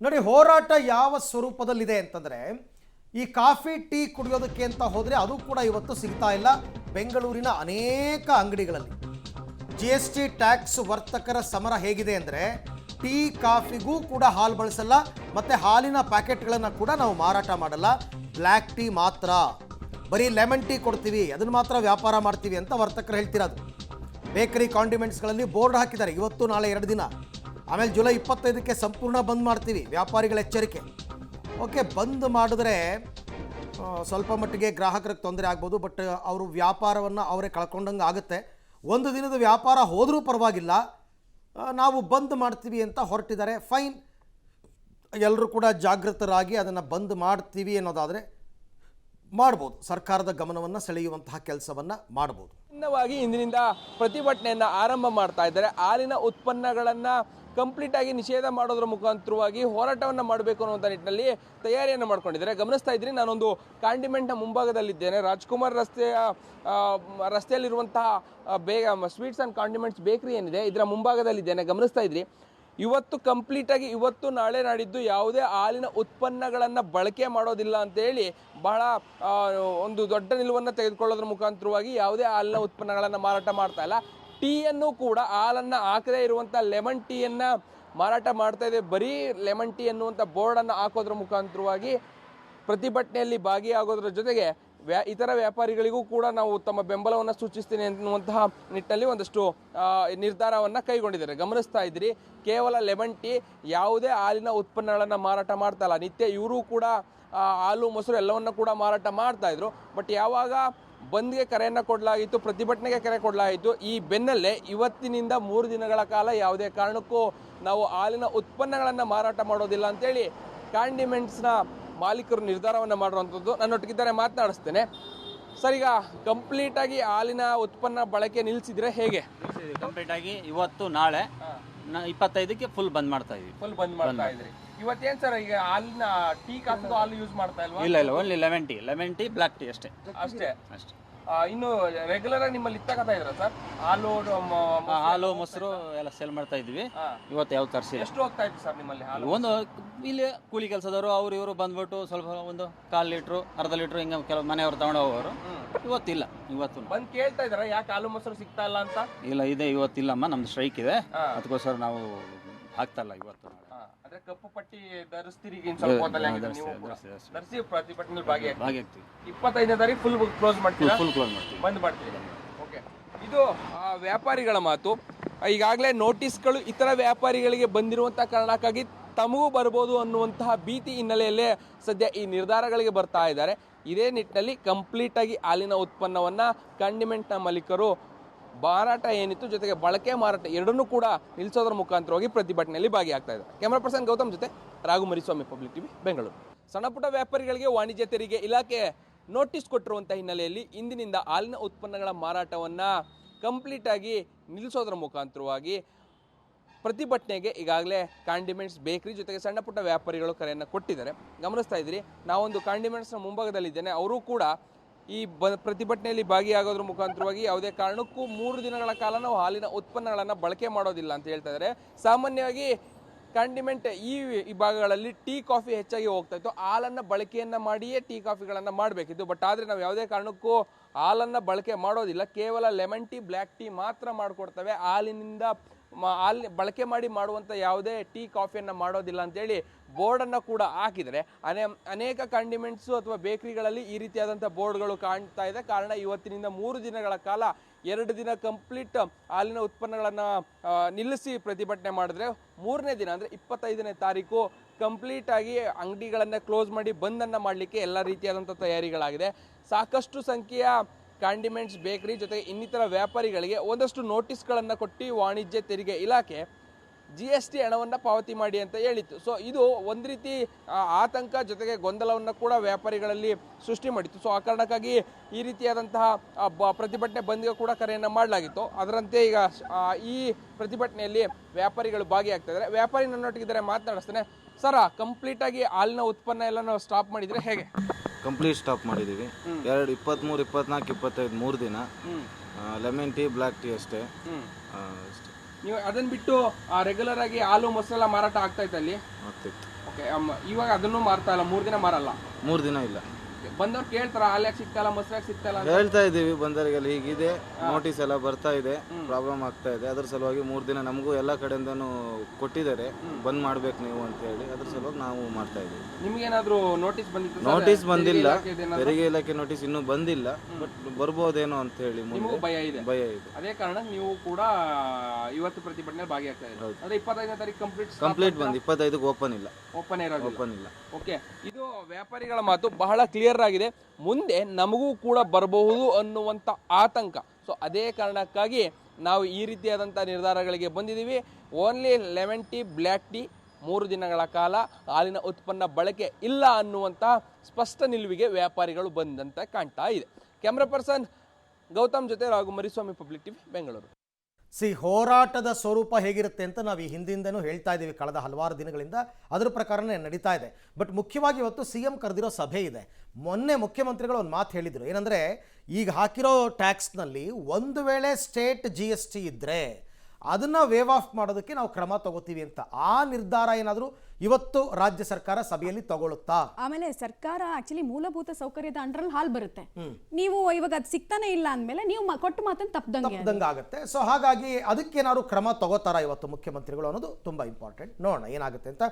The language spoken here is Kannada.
ನೋಡಿ, ಹೋರಾಟ ಯಾವ ಸ್ವರೂಪದಲ್ಲಿದೆ ಅಂತಂದರೆ, ಈ ಕಾಫಿ ಟೀ ಕುಡಿಯೋದಕ್ಕೆ ಅಂತ ಹೋದರೆ ಅದು ಕೂಡ ಇವತ್ತು ಸಿಗ್ತಾ ಇಲ್ಲ ಬೆಂಗಳೂರಿನ ಅನೇಕ ಅಂಗಡಿಗಳಲ್ಲಿ. GST ಟ್ಯಾಕ್ಸ್ ವರ್ತಕರ ಸಮರ ಹೇಗಿದೆ ಅಂದರೆ, ಟೀ ಕಾಫಿಗೂ ಕೂಡ ಹಾಲು ಬಳಸಲ್ಲ, ಮತ್ತು ಹಾಲಿನ ಪ್ಯಾಕೆಟ್ಗಳನ್ನು ಕೂಡ ನಾವು ಮಾರಾಟ ಮಾಡಲ್ಲ, ಬ್ಲ್ಯಾಕ್ ಟೀ ಮಾತ್ರ, ಬರೀ ಲೆಮನ್ ಟೀ ಕೊಡ್ತೀವಿ, ಅದನ್ನು ಮಾತ್ರ ವ್ಯಾಪಾರ ಮಾಡ್ತೀವಿ ಅಂತ ವರ್ತಕರು ಹೇಳ್ತಿರೋದು. ಬೇಕರಿ ಕಾಂಡಿಮೆಂಟ್ಸ್ಗಳಲ್ಲಿ ಬೋರ್ಡ್ ಹಾಕಿದ್ದಾರೆ, ಇವತ್ತು ನಾಳೆ 2 ದಿನ, ಆಮೇಲೆ ಜುಲೈ 25ಕ್ಕೆ ಸಂಪೂರ್ಣ ಬಂದ್ ಮಾಡ್ತೀವಿ, ವ್ಯಾಪಾರಿಗಳ ಎಚ್ಚರಿಕೆ. ಓಕೆ, ಬಂದ್ ಮಾಡಿದ್ರೆ ಸ್ವಲ್ಪ ಮಟ್ಟಿಗೆ ಗ್ರಾಹಕರಿಗೆ ತೊಂದರೆ ಆಗ್ಬೋದು, ಬಟ್ ಅವರು ವ್ಯಾಪಾರವನ್ನು ಅವರೇ ಕಳ್ಕೊಂಡಂಗೆ ಆಗುತ್ತೆ. ಒಂದು ದಿನದ ವ್ಯಾಪಾರ ಹೋದರೂ ಪರವಾಗಿಲ್ಲ, ನಾವು ಬಂದ್ ಮಾಡ್ತೀವಿ ಅಂತ ಹೊರಟಿದ್ದಾರೆ. ಫೈನ್, ಎಲ್ಲರೂ ಕೂಡ ಜಾಗೃತರಾಗಿ ಅದನ್ನು ಬಂದ್ ಮಾಡ್ತೀವಿ ಅನ್ನೋದಾದರೆ ಮಾಡ್ಬೋದು, ಸರ್ಕಾರದ ಗಮನವನ್ನು ಸೆಳೆಯುವಂತಹ ಕೆಲಸವನ್ನು ಮಾಡ್ಬೋದು. ಭಿನ್ನವಾಗಿ ಇಂದಿನಿಂದ ಪ್ರತಿಭಟನೆಯನ್ನು ಆರಂಭ ಮಾಡ್ತಾ ಇದ್ದಾರೆ. ಹಾಲಿನ ಉತ್ಪನ್ನಗಳನ್ನು ಕಂಪ್ಲೀಟ್ ಆಗಿ ನಿಷೇಧ ಮಾಡೋದ್ರ ಮುಖಾಂತರವಾಗಿ ಹೋರಾಟವನ್ನು ಮಾಡಬೇಕು ಅನ್ನುವಂಥ ನಿಟ್ಟಿನಲ್ಲಿ ತಯಾರಿಯನ್ನು ಮಾಡ್ಕೊಂಡಿದ್ದಾರೆ. ಗಮನಿಸ್ತಾ ಇದ್ದೀನಿ, ನಾನೊಂದು ಕಾಂಡಿಮೆಂಟ್ನ ಮುಂಭಾಗದಲ್ಲಿದ್ದೇನೆ. ರಾಜ್ಕುಮಾರ್ ರಸ್ತೆಯಲ್ಲಿರುವಂತಹ ಸ್ವೀಟ್ಸ್ ಆ್ಯಂಡ್ ಕಾಂಡಿಮೆಂಟ್ಸ್ ಬೇಕರಿ ಏನಿದೆ, ಇದರ ಮುಂಭಾಗದಲ್ಲಿದ್ದೇನೆ. ಗಮನಿಸ್ತಾ ಇದ್ರಿ, ಇವತ್ತು ಕಂಪ್ಲೀಟಾಗಿ ಇವತ್ತು ನಾಳೆ ನಾಡಿದ್ದು ಯಾವುದೇ ಹಾಲಿನ ಉತ್ಪನ್ನಗಳನ್ನು ಬಳಕೆ ಮಾಡೋದಿಲ್ಲ ಅಂತೇಳಿ ಬಹಳ ಒಂದು ದೊಡ್ಡ ನಿಲುವನ್ನು ತೆಗೆದುಕೊಳ್ಳೋದ್ರ ಮುಖಾಂತರವಾಗಿ ಯಾವುದೇ ಹಾಲಿನ ಉತ್ಪನ್ನಗಳನ್ನು ಮಾರಾಟ ಮಾಡ್ತಾ ಇಲ್ಲ. ಟೀಯನ್ನು ಕೂಡ ಹಾಲನ್ನು ಹಾಕದೇ ಇರುವಂಥ ಲೆಮನ್ ಟೀಯನ್ನು ಮಾರಾಟ ಮಾಡ್ತಾ ಇದೆ. ಬರೀ ಲೆಮನ್ ಟೀ ಅನ್ನುವಂಥ ಬೋರ್ಡನ್ನು ಹಾಕೋದ್ರ ಮುಖಾಂತರವಾಗಿ ಪ್ರತಿಭಟನೆಯಲ್ಲಿ ಭಾಗಿಯಾಗೋದ್ರ ಜೊತೆಗೆ ಇತರ ವ್ಯಾಪಾರಿಗಳಿಗೂ ಕೂಡ ನಾವು ತಮ್ಮ ಬೆಂಬಲವನ್ನು ಸೂಚಿಸ್ತೀನಿ ಅನ್ನುವಂತಹ ನಿಟ್ಟಲ್ಲಿ ಒಂದಷ್ಟು ನಿರ್ಧಾರವನ್ನು ಕೈಗೊಂಡಿದ್ದಾರೆ. ಗಮನಿಸ್ತಾ ಇದ್ದೀರಿ, ಕೇವಲ ಲೆಮನ್ ಟೀ, ಯಾವುದೇ ಹಾಲಿನ ಉತ್ಪನ್ನಗಳನ್ನು ಮಾರಾಟ ಮಾಡ್ತಾ ಇಲ್ಲ. ನಿತ್ಯ ಇವರು ಕೂಡ ಹಾಲು ಮೊಸರು ಎಲ್ಲವನ್ನು ಕೂಡ ಮಾರಾಟ ಮಾಡ್ತಾ ಇದ್ರು. ಬಟ್ ಯಾವಾಗ ಬಂದ್ಗೆ ಕರೆಯನ್ನು ಕೊಡಲಾಗಿತ್ತು, ಪ್ರತಿಭಟನೆಗೆ ಕರೆ ಕೊಡಲಾಗಿತ್ತು, ಈ ಬೆನ್ನಲ್ಲೇ ಇವತ್ತಿನಿಂದ 3 ದಿನಗಳ ಕಾಲ ಯಾವುದೇ ಕಾರಣಕ್ಕೂ ನಾವು ಹಾಲಿನ ಉತ್ಪನ್ನಗಳನ್ನು ಮಾರಾಟ ಮಾಡೋದಿಲ್ಲ ಅಂತೇಳಿ ಕಾಂಡಿಮೆಂಟ್ಸ್ನ ಮಾಲೀಕರು ನಿರ್ಧಾರವನ್ನು ಮಾಡಿರುವಂಥದ್ದು. ನನ್ನೊಟ್ಟಿಗಿದ್ದಾರೆ, ಮಾತನಾಡಿಸ್ತೇನೆ. ಸರ್, ಈಗ ಕಂಪ್ಲೀಟಾಗಿ ಹಾಲಿನ ಉತ್ಪನ್ನ ಬಳಕೆ ನಿಲ್ಲಿಸಿದ್ರೆ ಹೇಗೆ? ಕಂಪ್ಲೀಟಾಗಿ ಇವತ್ತು ನಾಳೆ 25ಕ್ಕೆ ಫುಲ್ ಬಂದ್ ಮಾಡ್ತಾ ಇದೀವಿ. ಫುಲ್ ಬಂದ್ ಮಾಡ್ತಾ ಇದ್ರಿ. ಇವತ್ತೇನ್ ಸರ್, ಈಗ ಹಾಲಿನ ಟೀ ಕಾಫಿಗೂ ಹಾಲು ಯೂಸ್ ಮಾಡ್ತಾ ಇಲ್ವಾ? ಇಲ್ಲ, only lemon tea black tea ಅಷ್ಟೇ. ಇನ್ನು ರೆಗ್ಯುಲರ್ ಆಗಿ ನಿಮ್ಮಲ್ಲಿ ಇತ್ತಕತ್ತಾ ಇದ್ರ ಸರ್ ಹಾಲು ಮೊಸರು ಎಲ್ಲ ಸೇಲ್ ಮಾಡ್ತಾ ಇದ್ವಿ. ಇವತ್ತು ಯಾವ ತರಿಸಿಲ್ಲ. ಎಷ್ಟು ಹೋಗ್ತಾ ಇತ್ತು ಸರ್ ನಿಮ್ಮಲ್ಲಿ ಹಾಲು? ಒಂದು ಇಲ್ಲಿ ಕೂಲಿ ಕೆಲಸದವರು ಅವ್ರು ಇವರು ಬಂದ್ಬಿಟ್ಟು ಸ್ವಲ್ಪ ಒಂದು 1/4 ಲೀಟ್ರು 1/2 ಲೀಟ್ರು ಹಿಂಗೆ ಕೆಲವು ಮನೆಯವರು ತಗೊಂಡು ಹೋಗೋರು. ಇವತ್ತಿಲ್ಲ, ಇವತ್ತು ಬಂದ್ ಕೇಳ್ತಾ ಇದಾರೆ ಯಾಕೆ ಹಾಲು ಮೊಸರು ಸಿಗ್ತಾ ಇಲ್ಲ ಅಂತ? ಇಲ್ಲ, ಇದೆ, ಇವತ್ತಿಲ್ಲಮ್ಮ, ನಮ್ದು ಸ್ಟ್ರೈಕ್ ಇದೆ, ಅದಕ್ಕೋಸ್ಕರ ನಾವು ಹಾಕ್ತಾ ಇಲ್ಲ ಇವತ್ತು. ಅದೇ ಕಪ್ಪು ಪಟ್ಟಿ ಧರಿಸ್ತೀರಿ, ಧರಿಸಿ ಪ್ರತಿಭಟನೆ ಭಾಗಿಯಾಗ್ತೀವಿ. 25ನೇ ತಾರೀಕು ಫುಲ್ ಕ್ಲೋಸ್ ಮಾಡ್ತೀವಿ, ಬಂದ್ ಮಾಡ್ತೀವಿ. ಓಕೆ, ಇದು ವ್ಯಾಪಾರಿಗಳ ಮಾತು. ಈಗಾಗಲೇ ನೋಟಿಸ್ಗಳು ಇತರ ವ್ಯಾಪಾರಿಗಳಿಗೆ ಬಂದಿರುವಂತಹ ಕಾರಣಕ್ಕಾಗಿ ತಮಗೂ ಬರ್ಬೋದು ಅನ್ನುವಂತಹ ಭೀತಿ ಹಿನ್ನೆಲೆಯಲ್ಲೇ ಸದ್ಯ ಈ ನಿರ್ಧಾರಗಳಿಗೆ ಬರ್ತಾ ಇದ್ದಾರೆ. ಇದೇ ನಿಟ್ಟಿನಲ್ಲಿ ಕಂಪ್ಲೀಟಾಗಿ ಹಾಲಿನ ಉತ್ಪನ್ನವನ್ನು ಕಾಂಡಿಮೆಂಟ್ನ ಮಾಲೀಕರು ಮಾರಾಟ ಏನಿತ್ತು ಜೊತೆಗೆ ಬಳಕೆ ಮಾರಾಟ ಎರಡನ್ನೂ ಕೂಡ ನಿಲ್ಲಿಸೋದ್ರ ಮುಖಾಂತರವಾಗಿ ಪ್ರತಿಭಟನೆಯಲ್ಲಿ ಭಾಗಿಯಾಗ್ತಾ ಇದ್ದಾರೆ. ಕ್ಯಾಮರಾ ಪರ್ಸನ್ ಗೌತಮ್ ಜೊತೆ ರಾಘು ಮರಿಸ್ವಾಮಿ, ಪಬ್ಲಿಕ್ ಟಿವಿ, ಬೆಂಗಳೂರು. ಸಣ್ಣಪುಟ್ಟ ವ್ಯಾಪಾರಿಗಳಿಗೆ ವಾಣಿಜ್ಯ ತೆರಿಗೆ ಇಲಾಖೆ ನೋಟಿಸ್ ಕೊಟ್ಟಿರುವಂಥ ಹಿನ್ನೆಲೆಯಲ್ಲಿ ಇಂದಿನಿಂದ ಹಾಲಿನ ಉತ್ಪನ್ನಗಳ ಮಾರಾಟವನ್ನು ಕಂಪ್ಲೀಟಾಗಿ ನಿಲ್ಲಿಸೋದ್ರ ಮುಖಾಂತರವಾಗಿ ಪ್ರತಿಭಟನೆಗೆ ಈಗಾಗಲೇ ಕಾಂಡಿಮೆಂಟ್ಸ್ ಬೇಕರಿ ಜೊತೆಗೆ ಸಣ್ಣ ಪುಟ್ಟ ವ್ಯಾಪಾರಿಗಳು ಕರೆಯನ್ನು ಕೊಟ್ಟಿದ್ದಾರೆ. ಗಮನಿಸ್ತಾ ಇದ್ದೀರಿ, ನಾವೊಂದು ಕಾಂಡಿಮೆಂಟ್ಸ್ನ ಮುಂಭಾಗದಲ್ಲಿದ್ದೇನೆ. ಅವರು ಕೂಡ ಈ ಪ್ರತಿಭಟನೆಯಲ್ಲಿ ಭಾಗಿಯಾಗೋದ್ರ ಮುಖಾಂತರವಾಗಿ ಯಾವುದೇ ಕಾರಣಕ್ಕೂ 3 ದಿನಗಳ ಕಾಲ ನಾವು ಹಾಲಿನ ಉತ್ಪನ್ನಗಳನ್ನು ಬಳಕೆ ಮಾಡೋದಿಲ್ಲ ಅಂತ ಹೇಳ್ತಾ ಇದ್ದಾರೆ. ಸಾಮಾನ್ಯವಾಗಿ ಕಾಂಡಿಮೆಂಟ್ ಈ ಭಾಗಗಳಲ್ಲಿ ಟೀ ಕಾಫಿ ಹೆಚ್ಚಾಗಿ ಹೋಗ್ತಾ ಇತ್ತು, ಹಾಲನ್ನು ಬಳಕೆಯನ್ನು ಮಾಡಿಯೇ ಟೀ ಕಾಫಿಗಳನ್ನು ಮಾಡಬೇಕಿತ್ತು. ಬಟ್ ಆದರೆ ನಾವು ಯಾವುದೇ ಕಾರಣಕ್ಕೂ ಹಾಲನ್ನು ಬಳಕೆ ಮಾಡೋದಿಲ್ಲ, ಕೇವಲ ಲೆಮನ್ ಟೀ ಬ್ಲ್ಯಾಕ್ ಟೀ ಮಾತ್ರ ಮಾಡಿಕೊಡ್ತೇವೆ, ಹಾಲಿನಿಂದ ಬಳಕೆ ಮಾಡಿ ಮಾಡುವಂಥ ಯಾವುದೇ ಟೀ ಕಾಫಿಯನ್ನು ಮಾಡೋದಿಲ್ಲ ಅಂತೇಳಿ ಬೋರ್ಡನ್ನು ಕೂಡ ಹಾಕಿದರೆ ಅನೇಕ ಕಾಂಡಿಮೆಂಟ್ಸು ಅಥವಾ ಬೇಕರಿಗಳಲ್ಲಿ ಈ ರೀತಿಯಾದಂಥ ಬೋರ್ಡ್ಗಳು ಕಾಣ್ತಾ ಇದೆ. ಕಾರಣ ಇವತ್ತಿನಿಂದ 3 ದಿನಗಳ ಕಾಲ 2 ದಿನ ಕಂಪ್ಲೀಟ್ ಹಾಲಿನ ಉತ್ಪನ್ನಗಳನ್ನು ನಿಲ್ಲಿಸಿ ಪ್ರತಿಭಟನೆ ಮಾಡಿದ್ರೆ 3ನೇ ದಿನ ಅಂದರೆ 25ನೇ ತಾರೀಕು ಕಂಪ್ಲೀಟಾಗಿ ಅಂಗಡಿಗಳನ್ನು ಕ್ಲೋಸ್ ಮಾಡಿ ಬಂದನ್ನು ಮಾಡಲಿಕ್ಕೆ ಎಲ್ಲ ರೀತಿಯಾದಂಥ ತಯಾರಿಗಳಾಗಿದೆ. ಸಾಕಷ್ಟು ಸಂಖ್ಯೆಯ ಕಾಂಡಿಮೆಂಟ್ಸ್ ಬೇಕರಿ ಜೊತೆಗೆ ಇನ್ನಿತರ ವ್ಯಾಪಾರಿಗಳಿಗೆ ಒಂದಷ್ಟು ನೋಟಿಸ್ಗಳನ್ನು ಕೊಟ್ಟು ವಾಣಿಜ್ಯ ತೆರಿಗೆ ಇಲಾಖೆ GST ಹಣವನ್ನು ಪಾವತಿ ಮಾಡಿ ಅಂತ ಹೇಳಿತ್ತು. ಸೊ ಇದು ಒಂದು ರೀತಿ ಆತಂಕ ಜೊತೆಗೆ ಗೊಂದಲವನ್ನು ಕೂಡ ವ್ಯಾಪಾರಿಗಳಲ್ಲಿ ಸೃಷ್ಟಿ ಮಾಡಿತ್ತು. ಸೊ ಆ ಕಾರಣಕ್ಕಾಗಿ ಈ ರೀತಿಯಾದಂತಹ ಪ್ರತಿಭಟನೆ ಬಂದ್ಗೆ ಕೂಡ ಕರೆಯನ್ನು ಮಾಡಲಾಗಿತ್ತು. ಅದರಂತೆ ಈಗ ಈ ಪ್ರತಿಭಟನೆಯಲ್ಲಿ ವ್ಯಾಪಾರಿಗಳು ಭಾಗಿಯಾಗ್ತಾ ಇದ್ದಾರೆ. ವ್ಯಾಪಾರಿ ನನ್ನೊಟ್ಟಿಗಿದ್ದಾರೆ, ಮಾತನಾಡಿಸ್ತೇನೆ. ಸರ್, ಕಂಪ್ಲೀಟಾಗಿ ಹಾಲಿನ ಉತ್ಪನ್ನ ಎಲ್ಲ ನಾವು ಸ್ಟಾಪ್ ಮಾಡಿದರೆ ಹೇಗೆ? ಕಂಪ್ಲೀಟ್ ಸ್ಟಾಪ್ ಮಾಡಿದ್ದೀವಿ. 23, 24, 25 3 ದಿನ ಲೆಮನ್ ಟೀ ಬ್ಲ್ಯಾಕ್ ಟೀ ಅಷ್ಟೇ. ನೀವು ಅದನ್ನ ಬಿಟ್ಟು ರೆಗ್ಯುಲರ್ ಆಗಿ ಹಾಲು ಮೊಸರೆಲ್ಲ ಮಾರಾಟ ಆಗ್ತಾ ಇತ್ತು ಅಲ್ಲಿ? ಆಗ್ತಿತ್ತು. ಓಕೆ, ಇವಾಗ ಅದನ್ನು ಮಾರ್ತಾ ಇಲ್ಲ, 3 ದಿನ ಮಾರಲ್ಲ? 3 ದಿನ ಇಲ್ಲ. ಬಂದವ್ರು ಕೇಳ್ತಾರ ಹಾಲು ಯಾಕೆ ಸಿಗ್ತಲ್ಲ, ಮೊಸರು ಯಾಕೆ ಸಿಗ್ತಲ್ಲ ಅಂತ? ಹೇಳ್ತಾ ಇದ್ದೀವಿ ಬಂದವರಿಗೆಲ್ಲ, ಹೀಗಿದೆ ನೋಟಿಸ್ ಎಲ್ಲ ಬರ್ತಾ ಇದೆ, ಪ್ರಾಬ್ಲಮ್ ಆಗ್ತಾ ಇದೆ, ಅದ್ರ ಸಲುವಾಗಿ 3 ದಿನ ನಮಗೂ ಎಲ್ಲ ಕಡೆಯಿಂದನೂ ಕೊಟ್ಟಿದ್ದಾರೆ, ಬಂದ್ ಮಾಡ್ಬೇಕು ನೀವು ಅಂತ ಹೇಳಿ, ಅದ್ರ ಸಲುವಾಗಿ ನಾವು ಮಾಡ್ತಾ ಇದ್ದೀವಿ. ನಿಮ್ಗೇನಾದ್ರೂ ನೋಟಿಸ್ ಬಂದಿತ್ತು? ನೋಟಿಸ್ ಬಂದಿಲ್ಲ, ತೆರಿಗೆ ಇಲಾಖೆ ನೋಟಿಸ್ ಇನ್ನೂ ಬಂದಿಲ್ಲ, ಬಟ್ ಬರ್ಬೋದೇನೋ ಅಂತ ಹೇಳಿ ನಿಮಗೂ ಭಯ ಇದೆ? ಭಯ ಇದೆ. ಅದೇ ಕಾರಣ ನೀವು ಕೂಡ ಇವತ್ತು ಪ್ರತಿಭಟನೆ ಭಾಗಿಯಾಗ್ತಾ ಇದ್ದೀರಿ. ಅಂದ್ರೆ 25ನೇ ತಾರೀಕು ಕಂಪ್ಲೀಟ್ ಬಂದು 25ಗೆ ಓಪನ್ ಇಲ್ಲ. ಓಪನ್ ಇರೋದಿಲ್ಲ. ಓಪನ್ ಇಲ್ಲ. ಓಕೆ, ಇದು ವ್ಯಾಪಾರಿಗಳ ಮಾತು ಬಹಳ ಕ್ಲಿಯರ್ ಆಗಿದೆ. ಮುಂದೆ ನಮಗೂ ಕೂಡ ಬರಬಹುದು ಅನ್ನುವಂಥ ಆತಂಕ. ಸೊ ಅದೇ ಕಾರಣಕ್ಕಾಗಿ ನಾವು ಈ ರೀತಿಯಾದಂಥ ನಿರ್ಧಾರಗಳಿಗೆ ಬಂದಿದ್ದೀವಿ. Only lemon tea, black tea 3 ದಿನಗಳ ಕಾಲ ಹಾಲಿನ ಉತ್ಪನ್ನ ಬಳಕೆ ಇಲ್ಲ ಅನ್ನುವಂಥ ಸ್ಪಷ್ಟ ನಿಲುವಿಗೆ ವ್ಯಾಪಾರಿಗಳು ಬಂದಂತ ಕಾಣ್ತಾ ಇದೆ. ಕ್ಯಾಮ್ರಾ ಪರ್ಸನ್ ಗೌತಮ್ ಜೊತೆ ರಾಘು ಮರಿಸ್ವಾಮಿ, ಪಬ್ಲಿಕ್ ಟಿವಿ, ಬೆಂಗಳೂರು. ಹೋರಾಟದ ಸ್ವರೂಪ ಹೇಗಿರುತ್ತೆ ಅಂತ ನಾವು ಈ ಹಿಂದಿಂದನೂ ಹೇಳ್ತಾ ಇದ್ದೀವಿ ಕಳೆದ ಹಲವಾರು ದಿನಗಳಿಂದ, ಅದರ ಪ್ರಕಾರನೇ ನಡೀತಾ ಇದೆ. ಬಟ್ ಮುಖ್ಯವಾಗಿ ಇವತ್ತು CM ಕರೆದಿರೋ ಸಭೆ ಇದೆ. ಮೊನ್ನೆ ಮುಖ್ಯಮಂತ್ರಿಗಳು ಒಂದು ಮಾತು ಹೇಳಿದರು, ಏನಂದರೆ ಈಗ ಹಾಕಿರೋ ಟ್ಯಾಕ್ಸ್ನಲ್ಲಿ ಒಂದು ವೇಳೆ ಸ್ಟೇಟ್ GST ಇದ್ದರೆ ಅದನ್ನು ವೇವ್ ಆಫ್ ಮಾಡೋದಕ್ಕೆ ನಾವು ಕ್ರಮ ತಗೋತೀವಿ ಅಂತ. ಆ ನಿರ್ಧಾರ ಏನಾದರೂ ಇವತ್ತು ರಾಜ್ಯ ಸರ್ಕಾರ ಸಭೆಯಲ್ಲಿ ತಗೊಳುತ್ತಾ? ಆಮೇಲೆ ಸರ್ಕಾರ ಆಕ್ಚುಲಿ ಮೂಲಭೂತ ಸೌಕರ್ಯದ ಅಂಡರಲ್ಲಿ ಹಾಲ್ ಬರುತ್ತೆ, ನೀವು ಇವಾಗ ಅದು ಸಿಗ್ತಾನೆ ಇಲ್ಲ ಅಂದಮೇಲೆ ನೀವು ಕೊಟ್ಟು ಮಾತನ್ನು ತಪ್ಪದಂಗೆ ಆಗುತ್ತೆ. ಸೊ ಹಾಗಾಗಿ ಅದಕ್ಕೇನಾದ್ರು ಕ್ರಮ ತಗೋತಾರ ಇವತ್ತು ಮುಖ್ಯಮಂತ್ರಿಗಳು ಅನ್ನೋದು ತುಂಬ ಇಂಪಾರ್ಟೆಂಟ್. ನೋಡೋಣ ಏನಾಗುತ್ತೆ ಅಂತ.